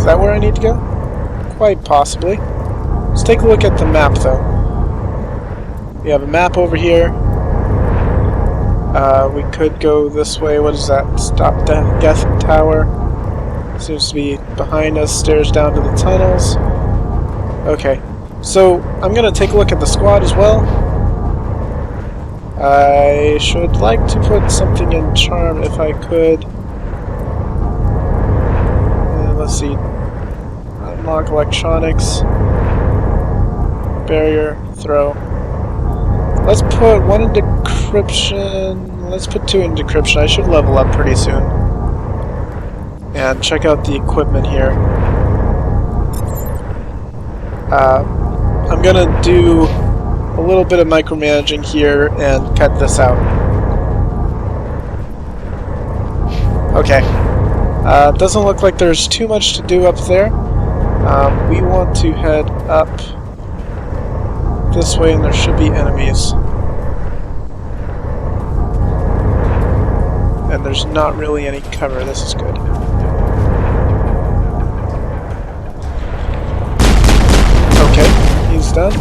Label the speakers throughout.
Speaker 1: that where I need to go? Quite possibly. Let's take a look at the map, though. We have a map over here. We could go this way. What is that? Stop Death Tower. Seems to be behind us. Stairs down to the tunnels. Okay. So, I'm going to take a look at the squad as well. I should like to put something in charm if I could. Let's see. Unlock electronics. Barrier. Throw. Let's put one in decryption. Let's put 2 in decryption. I should level up pretty soon. And check out the equipment here. I'm gonna do a little bit of micromanaging here and cut this out. Okay. Doesn't look like there's too much to do up there. We want to head up this way, and there should be enemies. And there's not really any cover. This is good. Okay, he's done.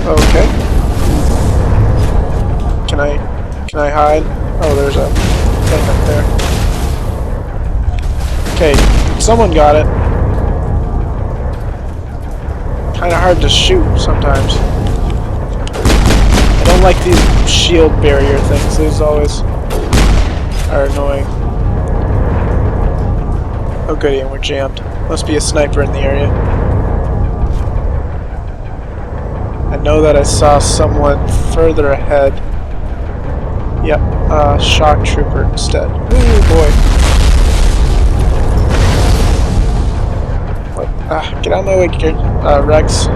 Speaker 1: Okay. Can I hide? Oh, there's a thing up there. Okay, someone got it. Kinda hard to shoot sometimes. I don't like these shield barrier things. These always are annoying. Oh goody, and we're jammed. Must be a sniper in the area. I know that I saw someone further ahead. Yep, shock trooper instead. Ooh boy. What? Get out of my way, Rex.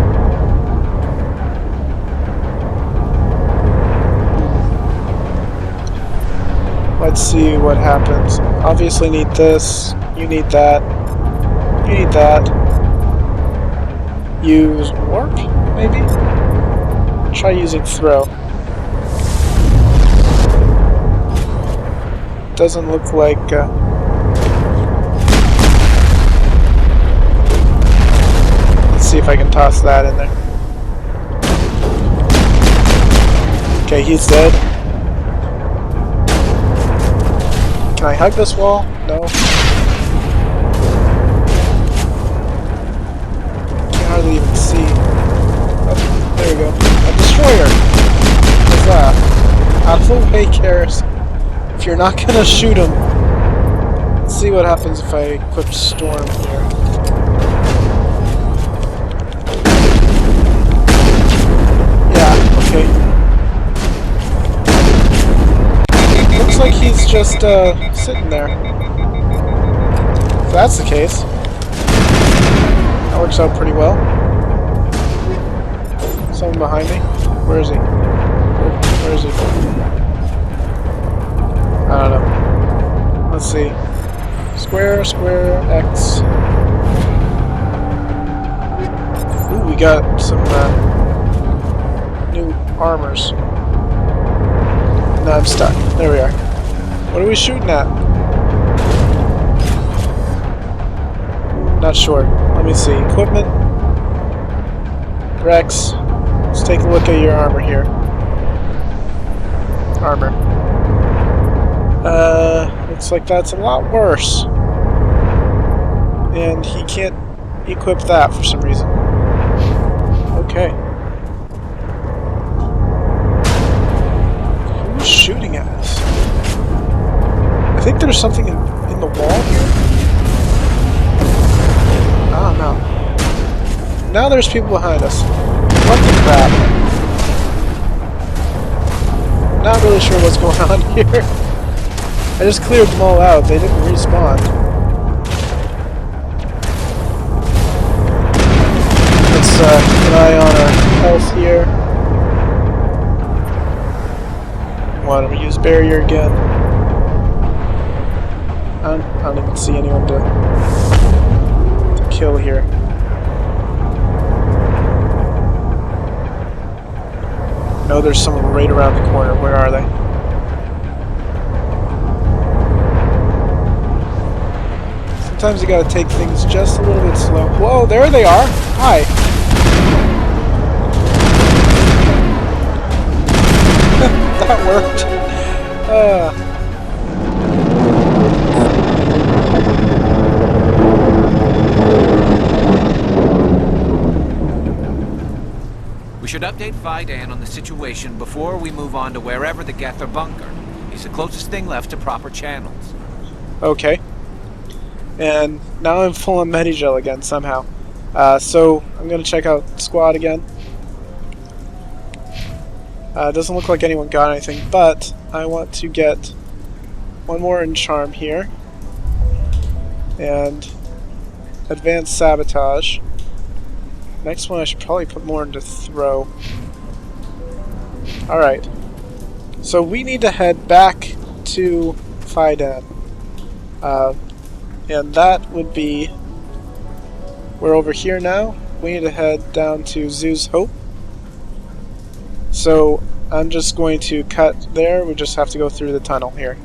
Speaker 1: Let's see what happens. Obviously need this. You need that. You need that. Use warp, maybe? Try using throw. Doesn't look like... Let's see if I can toss that in there. Okay, he's dead. Can I hug this wall? No. Can't hardly even see. Oh, there we go. A destroyer! What's that? Out of the way, Karis. If you're not gonna shoot him. Let's see what happens if I equip Storm here. Yeah, okay. Looks like he's just sitting there. If that's the case, that works out pretty well. Someone behind me? Where is he? Where is he? I don't know. Let's see. Square, square, X. Ooh, we got some new armors. Now I'm stuck. There we are. What are we shooting at? Not sure. Let me see. Equipment. Rex. Let's take a look at your armor here. Armor. Looks like that's a lot worse. And he can't equip that for some reason. Okay. Who's shooting at us? I think there's something in the wall here. Oh no. Now there's people behind us. What the crap? Not really sure what's going on here. I just cleared them all out. They didn't respawn. Let's keep an eye on our health here. Want to use barrier again. I don't even see anyone to kill here. No, there's someone right around the corner. Where are they? Sometimes you gotta take things just a little bit slow. Whoa, there they are! Hi! That worked.
Speaker 2: We should update Fidan on the situation before we move on to wherever the Geth are bunkered. He's the closest thing left to proper channels.
Speaker 1: Okay. And now I'm full on Medigel again somehow. So I'm gonna check out squad again. Doesn't look like anyone got anything, but I want to get one more in charm here. And advanced sabotage. Next one I should probably put more into throw. Alright. So we need to head back to Fidan. And that would be... We're over here now. We need to head down to Zoo's Hope. So I'm just going to cut there. We just have to go through the tunnel here.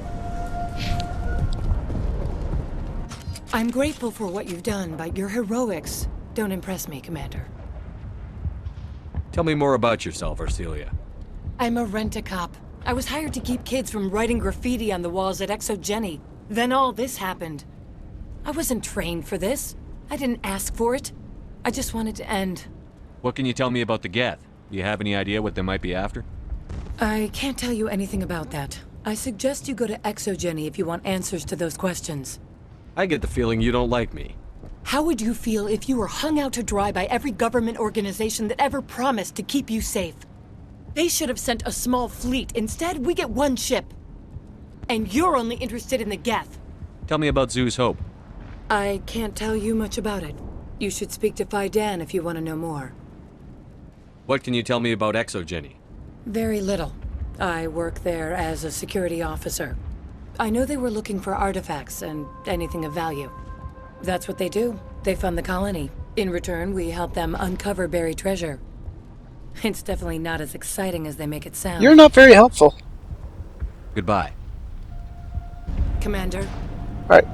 Speaker 3: I'm grateful for what you've done, but your heroics don't impress me, Commander.
Speaker 4: Tell me more about yourself, Arcelia.
Speaker 3: I'm a rent-a-cop. I was hired to keep kids from writing graffiti on the walls at Exogeny. Then all this happened. I wasn't trained for this. I didn't ask for it. I just wanted to end.
Speaker 4: What can you tell me about the Geth? Do you have any idea what they might be after?
Speaker 3: I can't tell you anything about that. I suggest you go to Exogeny if you want answers to those questions.
Speaker 4: I get the feeling you don't like me.
Speaker 3: How would you feel if you were hung out to dry by every government organization that ever promised to keep you safe? They should have sent a small fleet. Instead, we get one ship. And you're only interested in the Geth.
Speaker 4: Tell me about Zoo's Hope.
Speaker 3: I can't tell you much about it. You should speak to Fidan if you want to know more.
Speaker 4: What can you tell me about Exogeny?
Speaker 3: Very little. I work there as a security officer. I know they were looking for artifacts and anything of value. That's what they do. They fund the colony. In return, we help them uncover buried treasure. It's definitely not as exciting as they make it sound.
Speaker 1: You're not very helpful.
Speaker 4: Goodbye.
Speaker 3: Commander.
Speaker 1: Alright,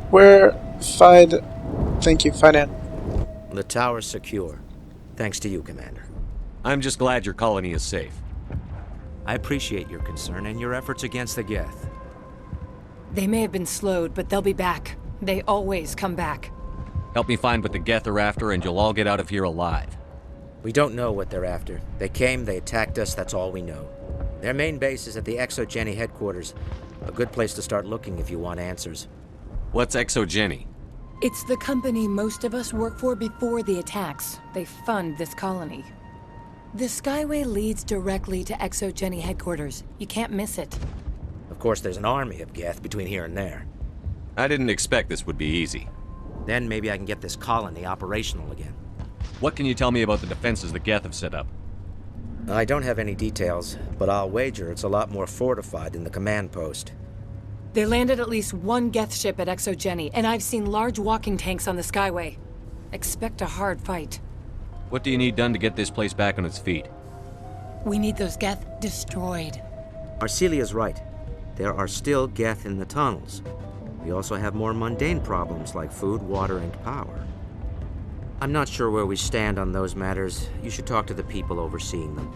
Speaker 1: Thank you, Fidan.
Speaker 5: The tower's secure. Thanks to you, Commander.
Speaker 4: I'm just glad your colony is safe.
Speaker 5: I appreciate your concern and your efforts against the Geth.
Speaker 3: They may have been slowed, but they'll be back. They always come back.
Speaker 4: Help me find what the Geth are after, and you'll all get out of here alive.
Speaker 5: We don't know what they're after. They came, they attacked us, that's all we know. Their main base is at the Exogeny headquarters. A good place to start looking if you want answers.
Speaker 4: What's Exogeny?
Speaker 3: It's the company most of us work for before the attacks. They fund this colony. The Skyway leads directly to Exogeny headquarters. You can't miss it.
Speaker 5: Of course, there's an army of Geth between here and there.
Speaker 4: I didn't expect this would be easy.
Speaker 5: Then maybe I can get this colony operational again.
Speaker 4: What can you tell me about the defenses the Geth have set up?
Speaker 5: I don't have any details, but I'll wager it's a lot more fortified than the command post.
Speaker 3: They landed at least one Geth ship at Exogeny, and I've seen large walking tanks on the Skyway. Expect a hard fight.
Speaker 4: What do you need done to get this place back on its feet?
Speaker 3: We need those Geth destroyed.
Speaker 5: Arcelia's right. There are still Geth in the tunnels. We also have more mundane problems like food, water, and power. I'm not sure where we stand on those matters. You should talk to the people overseeing them.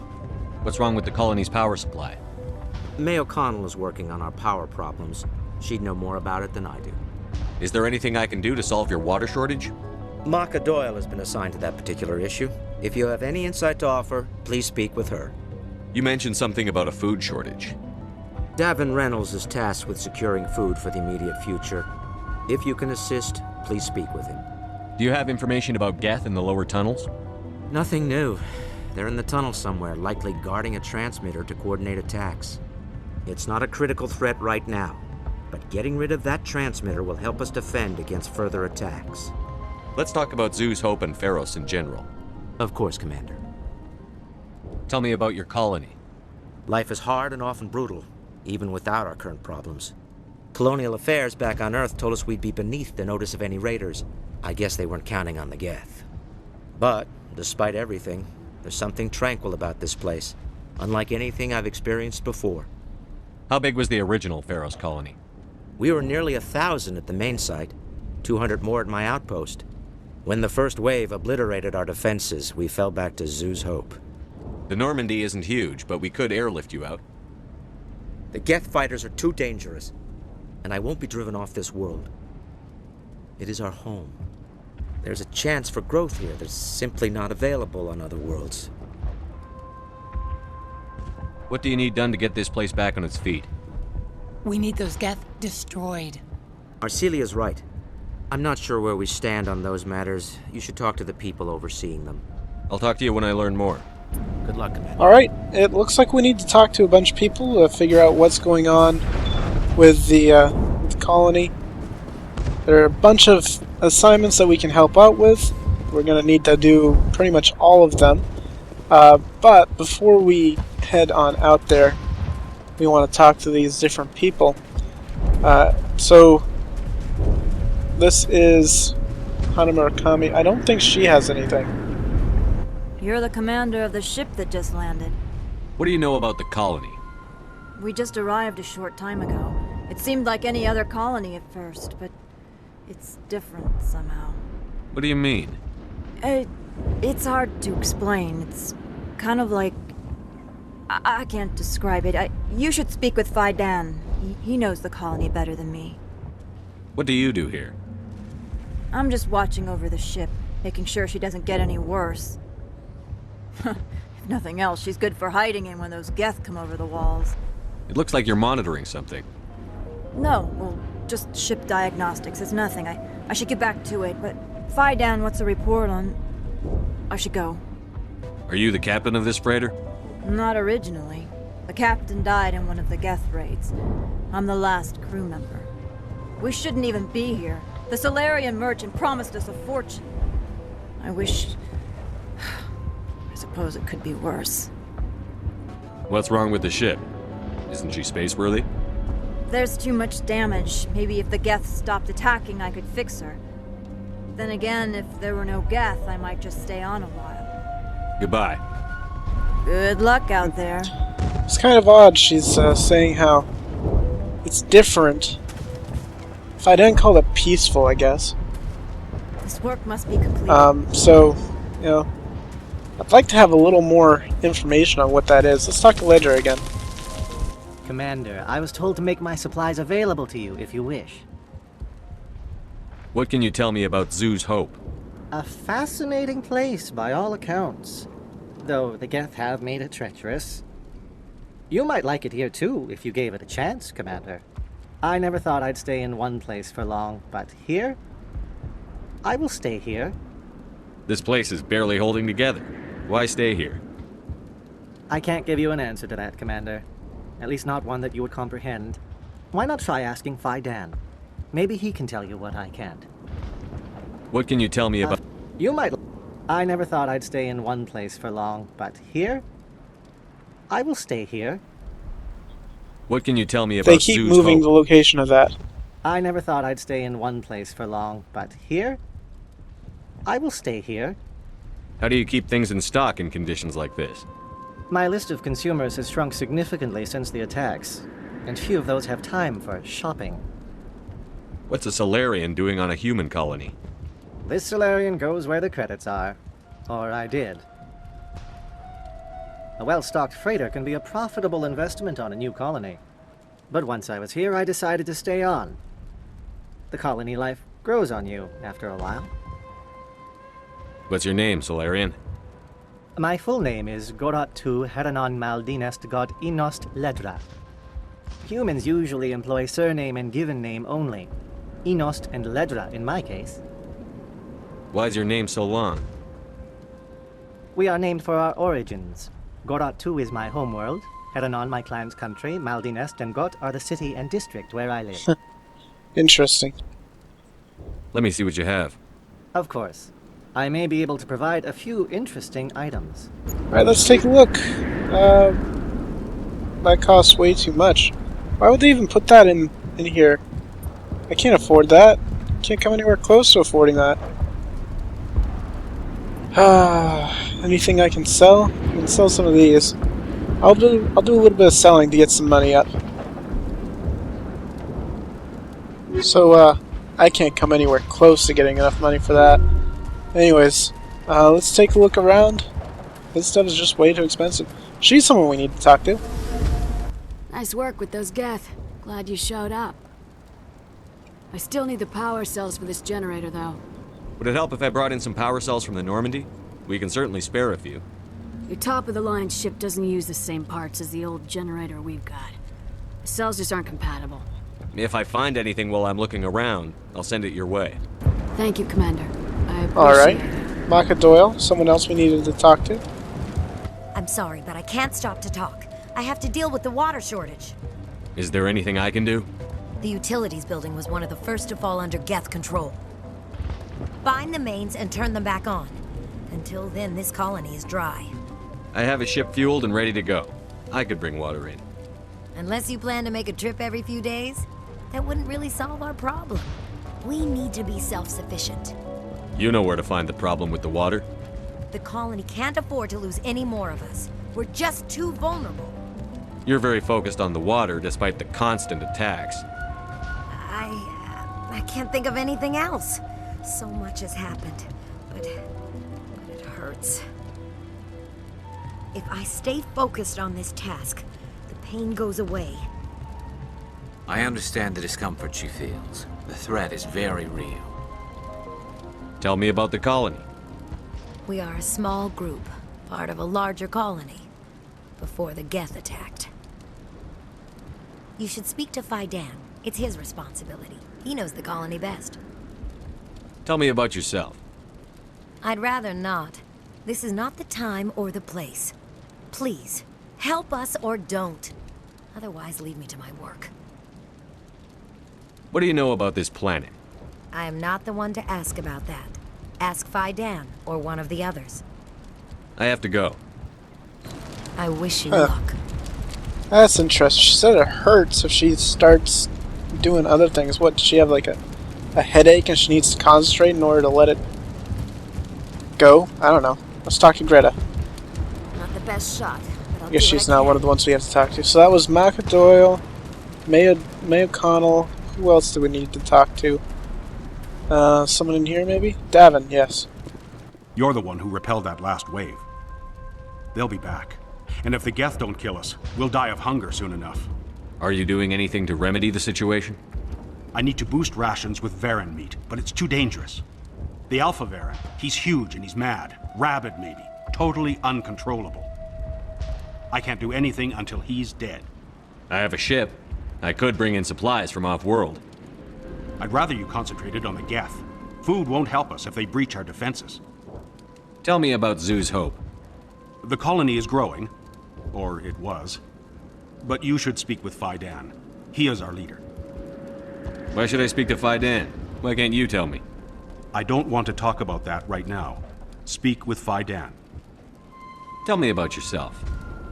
Speaker 4: What's wrong with the colony's power supply?
Speaker 5: May O'Connell is working on our power problems. She'd know more about it than I do.
Speaker 4: Is there anything I can do to solve your water shortage?
Speaker 5: Maka Doyle has been assigned to that particular issue. If you have any insight to offer, please speak with her.
Speaker 4: You mentioned something about a food shortage.
Speaker 5: Davin Reynolds is tasked with securing food for the immediate future. If you can assist, please speak with him.
Speaker 4: Do you have information about Geth in the lower tunnels?
Speaker 5: Nothing new. They're in the tunnel somewhere, likely guarding a transmitter to coordinate attacks. It's not a critical threat right now, but getting rid of that transmitter will help us defend against further attacks.
Speaker 4: Let's talk about Zoo's Hope and Pharos in general.
Speaker 5: Of course, Commander.
Speaker 4: Tell me about your colony.
Speaker 5: Life is hard and often brutal, even without our current problems. Colonial affairs back on Earth told us we'd be beneath the notice of any raiders. I guess they weren't counting on the Geth. But, despite everything, there's something tranquil about this place, unlike anything I've experienced before.
Speaker 4: How big was the original Pharos colony?
Speaker 5: We were nearly 1,000 at the main site. 200 more at my outpost. When the first wave obliterated our defenses, we fell back to Zoo's Hope.
Speaker 4: The Normandy isn't huge, but we could airlift you out.
Speaker 5: The Geth fighters are too dangerous, and I won't be driven off this world. It is our home. There's a chance for growth here that's simply not available on other worlds.
Speaker 4: What do you need done to get this place back on its feet?
Speaker 3: We need those Geth destroyed.
Speaker 5: Arcelia's right. I'm not sure where we stand on those matters. You should talk to the people overseeing them.
Speaker 4: I'll talk to you when I learn more.
Speaker 5: Good luck, Commander.
Speaker 1: Alright, it looks like we need to talk to a bunch of people to figure out what's going on with the colony. There are a bunch of assignments that we can help out with. We're going to need to do pretty much all of them. But before we head on out there, we want to talk to these different people. So this is Hana Murakami. I don't think she has anything.
Speaker 6: You're the commander of the ship that just landed.
Speaker 4: What do you know about the colony?
Speaker 6: We just arrived a short time ago. It seemed like any other colony at first, but it's different somehow.
Speaker 4: What do you mean?
Speaker 6: It's hard to explain. It's kind of like... I can't describe it. You should speak with Phi Dan. He knows the colony better than me.
Speaker 4: What do you do here?
Speaker 6: I'm just watching over the ship, making sure she doesn't get any worse. If nothing else, she's good for hiding in when those Geth come over the walls.
Speaker 4: It looks like you're monitoring something.
Speaker 6: No, well, just ship diagnostics. It's nothing. I should get back to it, but Phi Dan, what's the report on... I should go.
Speaker 4: Are you the captain of this freighter?
Speaker 6: Not originally. The captain died in one of the Geth raids. I'm the last crew member. We shouldn't even be here. The Solarian merchant promised us a fortune. I wish... I suppose it could be worse.
Speaker 4: What's wrong with the ship? Isn't she space-worthy?
Speaker 6: There's too much damage. Maybe if the Geth stopped attacking, I could fix her. Then again, if there were no Geth, I might just stay on a while.
Speaker 4: Goodbye.
Speaker 6: Good luck out there.
Speaker 1: It's kind of odd she's saying how it's different. If I didn't call it peaceful, I guess.
Speaker 6: This work must be complete.
Speaker 1: So, you know, I'd like to have a little more information on what that is. Let's talk to Ledger again.
Speaker 7: Commander, I was told to make my supplies available to you if you wish.
Speaker 4: What can you tell me about Zoo's Hope?
Speaker 7: A fascinating place by all accounts, though the Geth have made it treacherous. You might like it here too if you gave it a chance, Commander. I never thought I'd stay in one place for long, but here? I will stay here.
Speaker 4: This place is barely holding together. Why stay here?
Speaker 7: I can't give you an answer to that, Commander. At least not one that you would comprehend. Why not try asking Phi Dan? Maybe he can tell you what I can't.
Speaker 4: What can you tell me about...
Speaker 7: You might... I never thought I'd stay in one place for long, but here? I will stay here.
Speaker 4: What can you tell me about
Speaker 1: They keep
Speaker 4: Zoo's
Speaker 1: moving
Speaker 4: Hope?
Speaker 1: the location of that.
Speaker 7: I never thought I'd stay in one place for long, but here? I will stay here.
Speaker 4: How do you keep things in stock in conditions like this?
Speaker 7: My list of consumers has shrunk significantly since the attacks, and few of those have time for shopping.
Speaker 4: What's a Solarian doing on a human colony?
Speaker 7: This Solarian goes where the credits are. Or I did. A well-stocked freighter can be a profitable investment on a new colony. But once I was here, I decided to stay on. The colony life grows on you after a while.
Speaker 4: What's your name, Solarian?
Speaker 7: My full name is Gorat tu Heranon Maldinest God Inost Ledra. Humans usually employ surname and given name only. Inost and Ledra in my case.
Speaker 4: Why's your name so long?
Speaker 7: We are named for our origins. Gorat tu is my homeworld, Heranon my clan's country, Maldinest and Got are the city and district where I live.
Speaker 1: Interesting.
Speaker 4: Let me see what you have.
Speaker 7: Of course. I may be able to provide a few interesting items.
Speaker 1: Alright, let's take a look. That costs way too much. Why would they even put that in here? I can't afford that. Can't come anywhere close to affording that. Anything I can sell? I can sell some of these. I'll do a little bit of selling to get some money up. So, I can't come anywhere close to getting enough money for that. Anyways, let's take a look around. This stuff is just way too expensive. She's someone we need to talk to.
Speaker 8: Nice work with those Geth. Glad you showed up. I still need the power cells for this generator, though.
Speaker 4: Would it help if I brought in some power cells from the Normandy? We can certainly spare a few.
Speaker 8: Your top-of-the-line ship doesn't use the same parts as the old generator we've got. The cells just aren't compatible.
Speaker 4: If I find anything while I'm looking around, I'll send it your way.
Speaker 8: Thank you, Commander. I appreciate
Speaker 1: Alright.
Speaker 8: it.
Speaker 1: Maka Doyle, someone else we needed to talk to.
Speaker 9: I'm sorry, but I can't stop to talk. I have to deal with the water shortage.
Speaker 4: Is there anything I can do?
Speaker 9: The utilities building was one of the first to fall under Geth control. Find the mains and turn them back on. Until then, this colony is dry.
Speaker 4: I have a ship fueled and ready to go. I could bring water in.
Speaker 9: Unless you plan to make a trip every few days, that wouldn't really solve our problem. We need to be self-sufficient.
Speaker 4: You know where to find the problem with the water?
Speaker 9: The colony can't afford to lose any more of us. We're just too vulnerable.
Speaker 4: You're very focused on the water despite the constant attacks.
Speaker 9: I can't think of anything else. So much has happened, but it hurts. If I stay focused on this task, the pain goes away.
Speaker 2: I understand the discomfort she feels. The threat is very real.
Speaker 4: Tell me about the colony.
Speaker 9: We are a small group, part of a larger colony, before the Geth attacked. You should speak to Fidan. It's his responsibility. He knows the colony best.
Speaker 4: Tell me about yourself.
Speaker 9: I'd rather not. This is not the time or the place. Please, help us or don't. Otherwise, leave me to my work.
Speaker 4: What do you know about this planet?
Speaker 9: I am not the one to ask about that. Ask Fidan or one of the others.
Speaker 4: I have to go.
Speaker 9: I wish you luck.
Speaker 1: That's interesting. She said it hurts if she starts doing other things. What, does she have like a headache and she needs to concentrate in order to let it go? I don't know. Let's talk to Greta.
Speaker 8: Not the best shot, but I'll
Speaker 1: I guess
Speaker 8: do
Speaker 1: she's
Speaker 8: what I
Speaker 1: not
Speaker 8: can.
Speaker 1: one of the ones we have to talk to. So that was Maka Doyle, May O'Connell. Who else do we need to talk to? Someone in here maybe? Davin, yes.
Speaker 10: You're the one who repelled that last wave. They'll be back. And if the Geth don't kill us, we'll die of hunger soon enough.
Speaker 4: Are you doing anything to remedy the situation?
Speaker 10: I need to boost rations with Varen meat, but it's too dangerous. The Alpha Varen, he's huge and he's mad. Rabid maybe. Totally uncontrollable. I can't do anything until he's dead.
Speaker 4: I have a ship. I could bring in supplies from off-world.
Speaker 10: I'd rather you concentrated on the Geth. Food won't help us if they breach our defenses.
Speaker 4: Tell me about Zoo's Hope.
Speaker 10: The colony is growing. Or it was. But you should speak with Fidan. He is our leader.
Speaker 4: Why should I speak to Fidan? Why can't you tell me?
Speaker 10: I don't want to talk about that right now. Speak with Fidan.
Speaker 4: Tell me about yourself.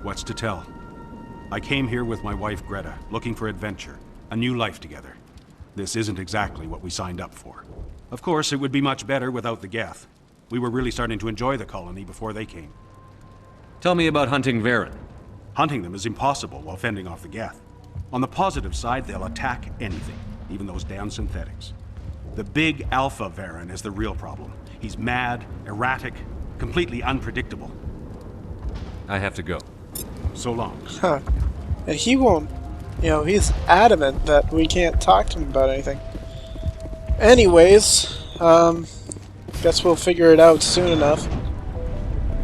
Speaker 10: What's to tell? I came here with my wife Greta, looking for adventure, a new life together. This isn't exactly what we signed up for. Of course, it would be much better without the Geth. We were really starting to enjoy the colony before they came.
Speaker 4: Tell me about hunting Varen.
Speaker 10: Hunting them is impossible while fending off the Geth. On the positive side, they'll attack anything, even those damn synthetics. The big Alpha Varen is the real problem. He's mad, erratic, completely unpredictable.
Speaker 4: I have to go.
Speaker 10: So long.
Speaker 1: Huh. And he won't, he's adamant that we can't talk to him about anything. Anyways, guess we'll figure it out soon enough.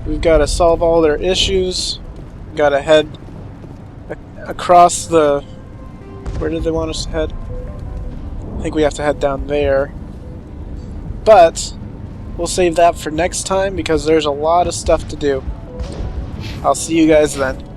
Speaker 1: We've got to solve all their issues. We've got to head across the... Where did they want us to head? I think we have to head down there. But we'll save that for next time because there's a lot of stuff to do. I'll see you guys then.